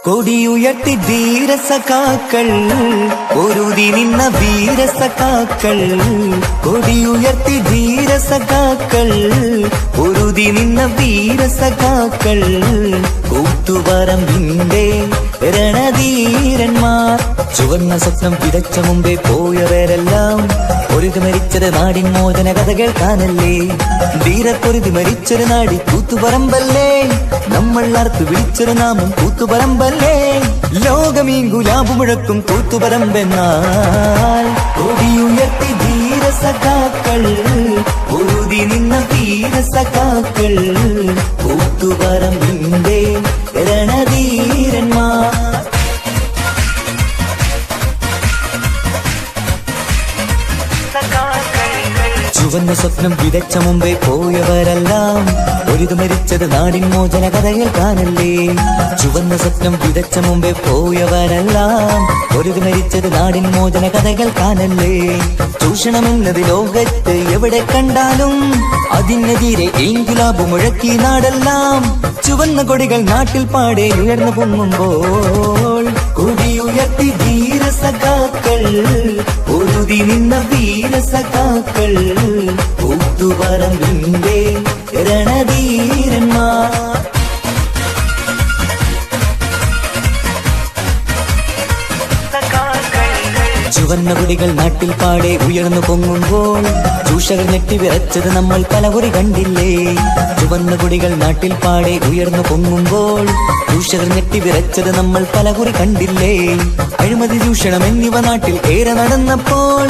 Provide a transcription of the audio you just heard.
കൊടിയുയർത്തി ധീരസഖാക്കൾ പൊരുതി നിന്ന വീരസഖാക്കൾ. കൊടിയുയർത്തി ധീരസഖാക്കൾ പൊരുതി നിന്ന വീരസഖാക്കൾ. കൂത്തുപറമ്പിന്റെ രണധീരന്മാർ. ചുവന്ന സ്വപ്നം വിതച്ച മുമ്പേ പോയവരെല്ലാം പൊരുതി മരിച്ചത് നാടിൻ മോചന കഥ കേൾക്കാനല്ലേ. ധീരപ്പൊരുതി മരിച്ചൊരു നാടി കൂത്തുപറമ്പല്ലേ. നമ്മൾ അർത്ത് വിളിച്ചൊരു നാമം കൂത്തുപറമ്പല്ലേ. ലോകമീ ഗുലാബ് മുഴക്കും കൂത്തുപറമ്പെന്നാൽ. കൊടിയുയർത്തി ധീരസഖാക്കൾ പൊരുതി നിന്ന വീരസഖാക്കൾ. കൂത്തുപറമ്പിന്റെ രണധീരന്മാർ. ചുവന്ന സ്വപ്നം വിതച്ച മുമ്പേ പോയവരെല്ലാം പൊരുതി മരിച്ചത് നാടിൻ മോചന കഥ കേൾക്കാനല്ലേ. ചുവന്ന സ്വപ്നം വിതച്ച മുമ്പേ പോയവരെല്ലാം പൊരുതി മരിച്ചത് നാടിൻ മോചന കഥ കേൾക്കാനല്ലേ. ചൂഷണമെന്നത് ലോകത്ത് എവിടെ കണ്ടാലും അതിനെതിരെ ഇൻക്വിലാബ് മുഴക്കി നാടെല്ലാം. ചുവന്ന കൊടികൾ നാട്ടിൽ പാടെ ഉയർന്നു പൊങ്ങുമ്പോൾ. കൊടിയുയർത്തി ധീരസഖാക്കൾ പൊരുതി നിന്ന വീരസഖാക്കൾ. കൂത്തുപറമ്പിന്റെ രണധീരന്മാർ. ചുവന്ന കൊടികൾ നാട്ടിൽ പാടെ ഉയർന്നു പൊങ്ങുമ്പോൾ. ചൂഷകർ ഞെട്ടി വിറച്ചത് നമ്മൾ പലകുറി കണ്ടില്ലേ. ചുവന്ന കൊടികൾ നാട്ടിൽ പാടെ ഉയർന്നു പൊങ്ങുമ്പോൾ. ചൂഷകർ ഞെട്ടി വിറച്ചത് നമ്മൾ പലകുറി കണ്ടില്ലേ. അഴിമതി ചൂഷണം എന്നിവ നാട്ടിൽ ഏറെ നടന്നപ്പോൾ